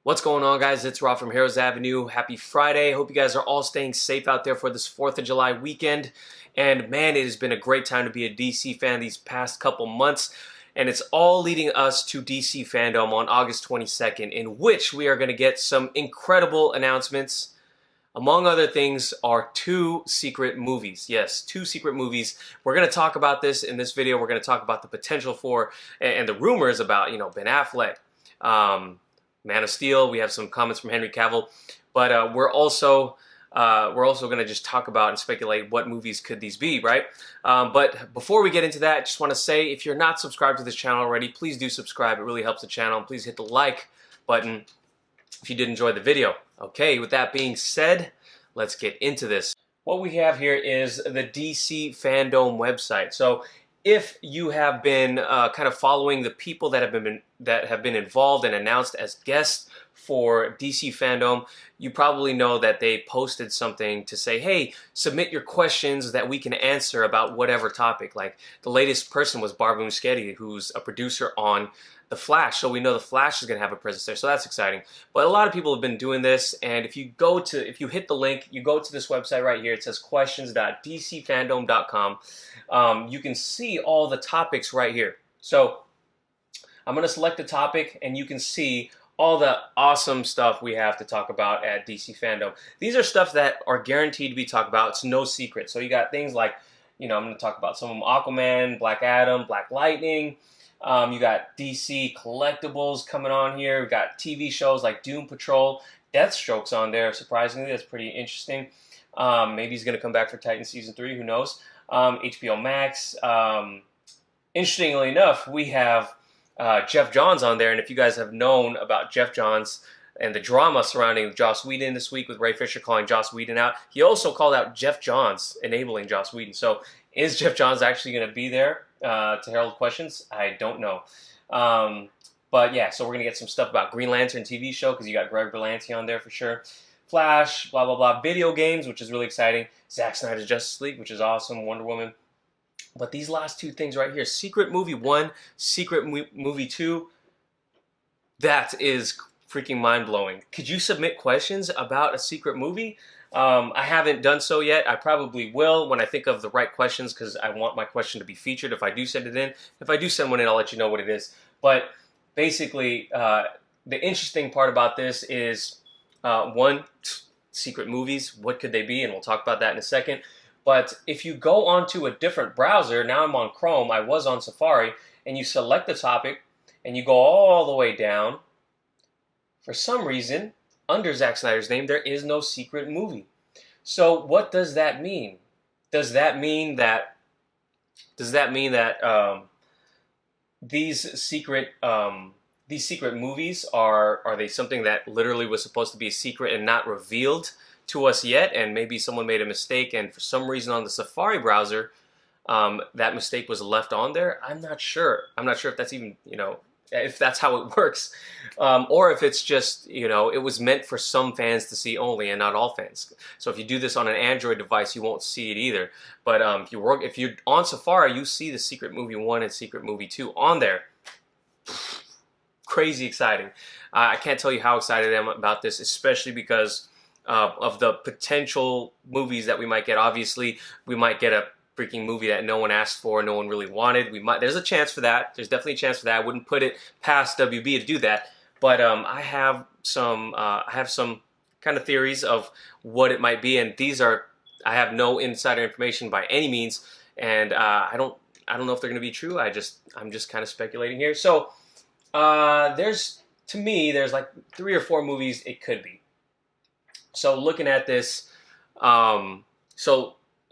What's going on, guys? It's Rob from Heroes Avenue. Happy Friday. Hope you guys are all staying safe out there for this 4th of July weekend. And man, it has been a great time to be a DC fan these past couple months. And it's all leading us to DC Fandome on August 22nd, in which we are going to get some incredible announcements. Among other things are 2 secret movies. Yes, 2 secret movies. We're going to talk about this in this video. We're going to talk about the potential for and the rumors about, Ben Affleck, Man of Steel. We have some comments from Henry Cavill, but we're also going to just talk about and speculate what movies could these be, right? But before we get into that, I just want to say, if you're not subscribed to this channel already, please do subscribe. It really helps the channel. And please hit the like button if you did enjoy the video. Okay, with that being said, let's get into this. What we have here is the DC Fandome website. So if you have been kind of following the people that have been involved and announced as guests for DC Fandome, you probably know that they posted something to say, hey, submit your questions that we can answer about whatever topic. Like, the latest person was Barbara Muschetti, who's a producer on The Flash, so we know The Flash is going to have a presence there, so that's exciting. But a lot of people have been doing this, and if you hit the link, you go to this website right here. It says questions.dcfandome.com. You can see all the topics right here. So I'm going to select the topic, and you can see all the awesome stuff we have to talk about at DC Fandome. These are stuff that are guaranteed to be talked about. It's no secret. So you got things like, I'm going to talk about some of them: Aquaman, Black Adam, Black Lightning. You got DC collectibles coming on here. We got TV shows like Doom Patrol. Deathstroke's on there, surprisingly. That's pretty interesting. Maybe he's going to come back for Titan Season 3. Who knows? HBO Max. Interestingly enough, we have Jeff Johns on there. And if you guys have known about Jeff Johns and the drama surrounding Joss Whedon this week with Ray Fisher calling Joss Whedon out, he also called out Jeff Johns enabling Joss Whedon. So is Jeff Johns actually going to be there to herald questions? I don't know. But yeah, so we're going to get some stuff about Green Lantern TV show, because you got Greg Berlanti on there for sure. Flash, blah, blah, blah. Video games, which is really exciting. Zack Snyder's Justice League, which is awesome. Wonder Woman. But these last 2 things right here, Secret Movie 1, Secret Movie 2, that is freaking mind-blowing. Could you submit questions about a secret movie? I haven't done so yet. I probably will when I think of the right questions, because I want my question to be featured if I do send it in. If I do send one in, I'll let you know what it is. But basically, the interesting part about this is, 1, secret movies. What could they be? And we'll talk about that in a second. But if you go onto a different browser, now I'm on Chrome, I was on Safari, and you select the topic, and you go all the way down, for some reason, under Zack Snyder's name, there is no secret movie. So what does that mean? Does that mean that these secret movies are they something that literally was supposed to be a secret and not revealed to us yet, and maybe someone made a mistake, and for some reason on the Safari browser, that mistake was left on there? I'm not sure. I'm not sure if that's even, if that's how it works, or if it's just, it was meant for some fans to see only and not all fans. So if you do this on an Android device, you won't see it either. But if you're on Safari, you see the Secret Movie 1 and Secret Movie 2 on there. Crazy exciting. I can't tell you how excited I am about this, especially because of the potential movies that we might get. Obviously, we might get a freaking movie that no one asked for, no one really wanted. There's a chance for that. There's definitely a chance for that. I wouldn't put it past WB to do that. But I have some kind of theories of what it might be, and I have no insider information by any means, and I don't know if they're going to be true. I'm just kind of speculating here. So there's like 3 or 4 movies it could be. So looking at this, we're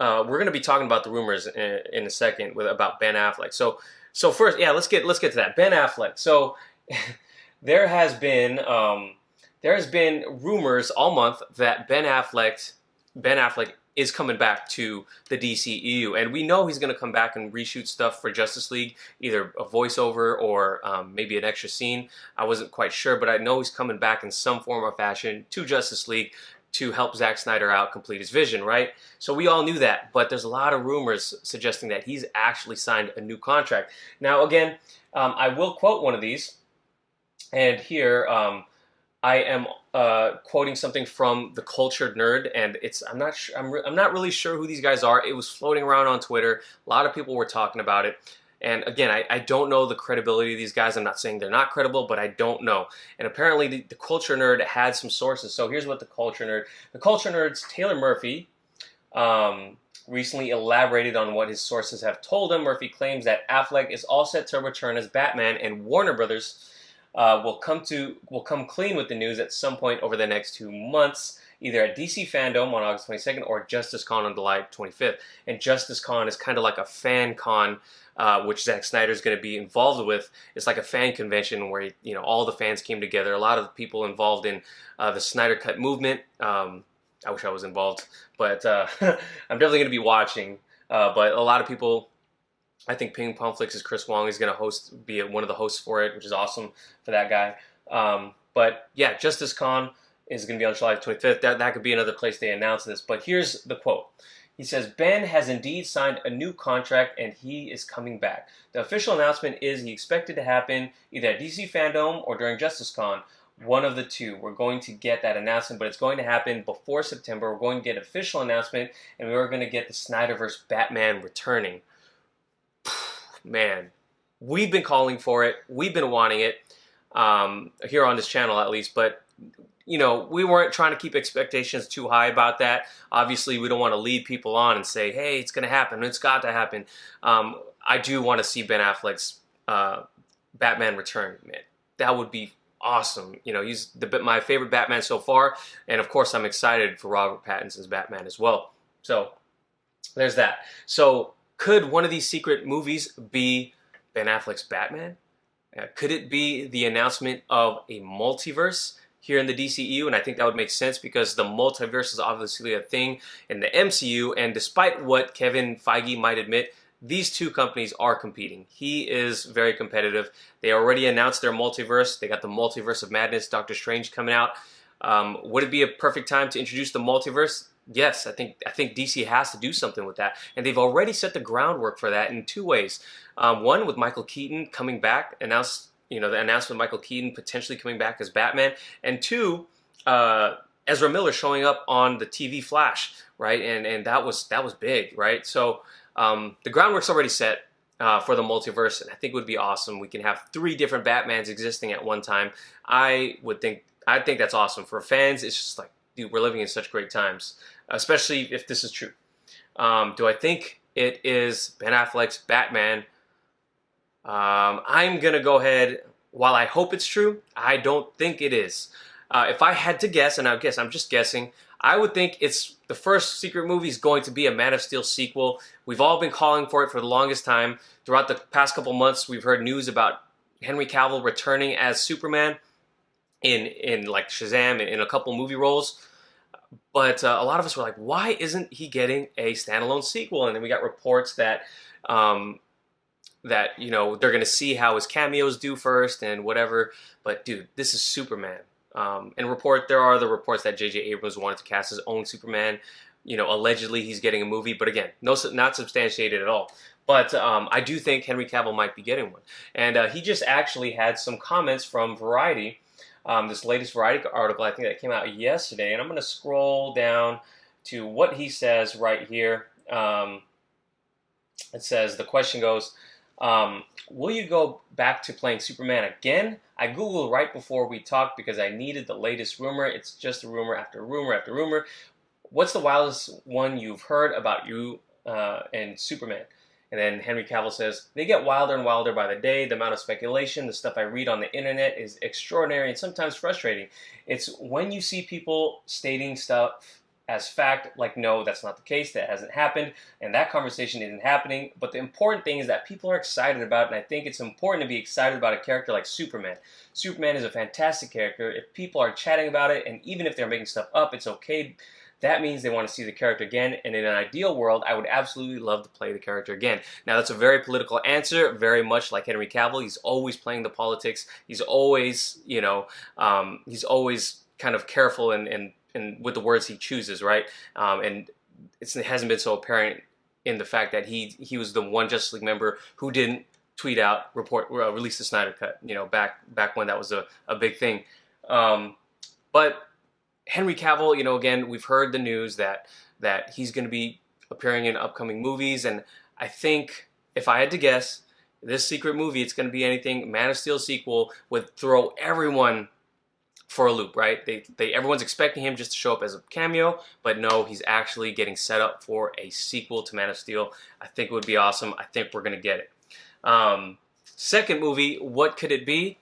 going to be talking about the rumors in a second about Ben Affleck. So first, yeah, let's get to that. Ben Affleck. So there has been rumors all month that Ben Affleck is coming back to the DCEU, and we know he's going to come back and reshoot stuff for Justice League, either a voiceover or maybe an extra scene. I wasn't quite sure, but I know he's coming back in some form or fashion to Justice League to help Zack Snyder out complete his vision, right? So we all knew that, but there's a lot of rumors suggesting that he's actually signed a new contract. Now, again, I will quote one of these, and here I am quoting something from the Cultured Nerd, and I'm not sure, I'm not really sure who these guys are. It was floating around on Twitter. A lot of people were talking about it. And again, I don't know the credibility of these guys. I'm not saying they're not credible, but I don't know. And apparently the Culture Nerd had some sources. So here's what the Culture Nerd's Taylor Murphy recently elaborated on what his sources have told him. Murphy claims that Affleck is all set to return as Batman, and Warner Brothers will come clean with the news at some point over the next 2 months, either at DC Fandome on August 22nd or JusticeCon on July 25th. And JusticeCon is kind of like a fan con, which Zack Snyder is going to be involved with. It's like a fan convention where all the fans came together. A lot of the people involved in the Snyder Cut movement. I wish I was involved, but I'm definitely going to be watching. But a lot of people, I think Ping Pong Flix' Chris Wong is going to be one of the hosts for it, which is awesome for that guy. But yeah, JusticeCon is going to be on July 25th. That could be another place they announce this. But here's the quote. He says, Ben has indeed signed a new contract and he is coming back. The official announcement is he expected to happen either at DC Fandome or during JusticeCon. One of the two. We're going to get that announcement, but it's going to happen before September. We're going to get an official announcement, and we're going to get the Snyderverse Batman returning. Man, we've been calling for it. We've been wanting it, here on this channel at least, but we weren't trying to keep expectations too high about that. Obviously, we don't want to lead people on and say, hey, it's going to happen. It's got to happen. I do want to see Ben Affleck's Batman return, man. That would be awesome. He's my favorite Batman so far, and of course I'm excited for Robert Pattinson's Batman as well. So there's that. So could one of these secret movies be Ben Affleck's Batman? Could it be the announcement of a multiverse here in the DCEU? And I think that would make sense because the multiverse is obviously a thing in the MCU, and despite what Kevin Feige might admit, these two companies are competing. He is very competitive. They already announced their multiverse. They got the Multiverse of Madness, Doctor Strange coming out. Would it be a perfect time to introduce the multiverse? Yes, I think DC has to do something with that. And they've already set the groundwork for that in two ways. One, with Michael Keaton coming back, the announcement of Michael Keaton potentially coming back as Batman. And two, Ezra Miller showing up on the TV Flash, right? And that was big, right? So the groundwork's already set for the multiverse, and I think it would be awesome. We can have 3 different Batmans existing at one time. I think that's awesome. For fans, it's just like, dude, we're living in such great times, especially if this is true. Do I think it is Ben Affleck's Batman? I'm going to go ahead, while I hope it's true, I don't think it is. If I had to guess, and I guess I'm just guessing, I would think it's the first secret movie is going to be a Man of Steel sequel. We've all been calling for it for the longest time. Throughout the past couple months, we've heard news about Henry Cavill returning as Superman in like Shazam and in a couple movie roles. But a lot of us were like, why isn't he getting a standalone sequel? And then we got reports that they're going to see how his cameos do first and whatever. But dude, this is Superman. And there are the reports that J.J. Abrams wanted to cast his own Superman. Allegedly he's getting a movie, but again, not substantiated at all. But I do think Henry Cavill might be getting one. And he just actually had some comments from Variety, this latest Variety article, I think that came out yesterday. And I'm going to scroll down to what he says right here. It says, the question goes, will you go back to playing Superman again? I Googled right before we talked because I needed the latest rumor. It's just a rumor after rumor after rumor. What's the wildest one you've heard about you and Superman? And then Henry Cavill says, they get wilder and wilder by the day. The amount of speculation, the stuff I read on the internet is extraordinary and sometimes frustrating. It's when you see people stating stuff as fact, like, no, that's not the case, that hasn't happened, and that conversation isn't happening. But the important thing is that people are excited about it, and I think it's important to be excited about a character like Superman. Superman is a fantastic character. If people are chatting about it, and even if they're making stuff up, it's okay. That means they want to see the character again, and in an ideal world, I would absolutely love to play the character again. Now, that's a very political answer, very much like Henry Cavill. He's always playing the politics. He's always, he's always kind of careful and with the words he chooses, right? And it hasn't been so apparent in the fact that he was the one Justice League member who didn't tweet out, release the Snyder Cut, back when that was a big thing. But Henry Cavill, again, we've heard the news that he's going to be appearing in upcoming movies, and I think if I had to guess, this secret movie, it's going to be anything. Man of Steel sequel would throw everyone for a loop, right? Everyone's expecting him just to show up as a cameo, but no, he's actually getting set up for a sequel to Man of Steel. I think it would be awesome. I think we're going to get it. Second movie, what could it be?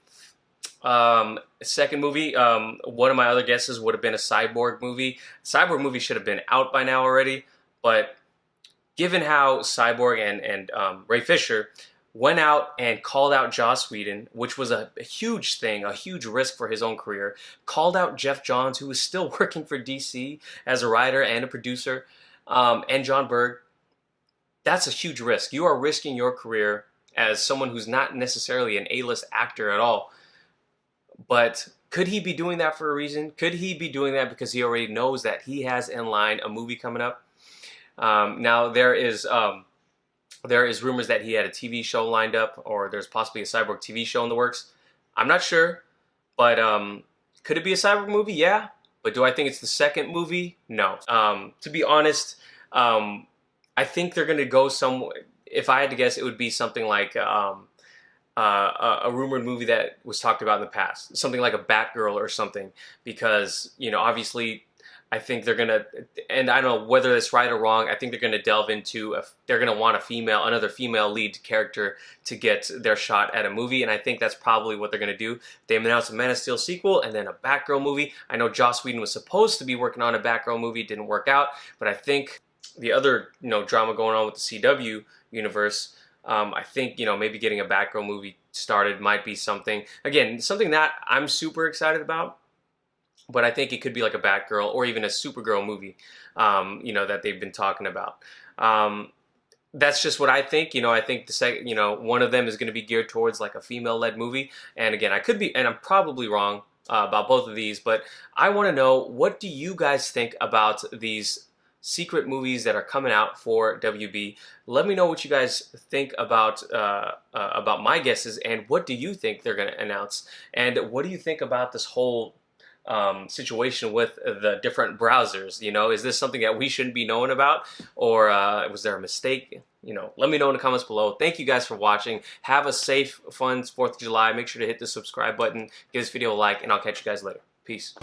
Second movie, one of my other guesses would have been a Cyborg movie. Cyborg movie should have been out by now already, but given how Cyborg and Ray Fisher went out and called out Joss Whedon, which was a huge thing, a huge risk for his own career, called out Jeff Johns, who was still working for DC as a writer and a producer, and John Berg, that's a huge risk. You are risking your career as someone who's not necessarily an A-list actor at all. But could he be doing that for a reason? Could he be doing that because he already knows that he has in line a movie coming up? Now, there is rumors that he had a TV show lined up, or there's possibly a Cyborg TV show in the works. I'm not sure, but could it be a Cyborg movie? Yeah. But do I think it's the second movie? No. To be honest, I think they're going to go somewhere. If I had to guess, it would be something like a rumored movie that was talked about in the past, something like a Batgirl or something, because obviously I think they're gonna, and I don't know whether it's right or wrong, I think they're gonna delve into they're gonna want another female lead character to get their shot at a movie, and I think that's probably what they're gonna do. They announced a Man of Steel sequel and then a Batgirl movie. I know Joss Whedon was supposed to be working on a Batgirl movie, didn't work out, but I think the other drama going on with the CW universe, I think maybe getting a Batgirl movie started might be something that I'm super excited about. But I think it could be like a Batgirl or even a Supergirl movie, that they've been talking about. That's just what I think. I think the second, one of them is going to be geared towards like a female-led movie. And again, I could be, and I'm probably wrong about both of these, but I want to know, what do you guys think about these secret movies that are coming out for WB? Let me know what you guys think about my guesses, and what do you think they're going to announce, and what do you think about this whole situation with the different browsers? Is this something that we shouldn't be knowing about, or was there a mistake? Let me know in the comments below. Thank you guys for watching. Have a safe, fun 4th of July. Make sure to hit the subscribe button, give this video a like, and I'll catch you guys later. Peace.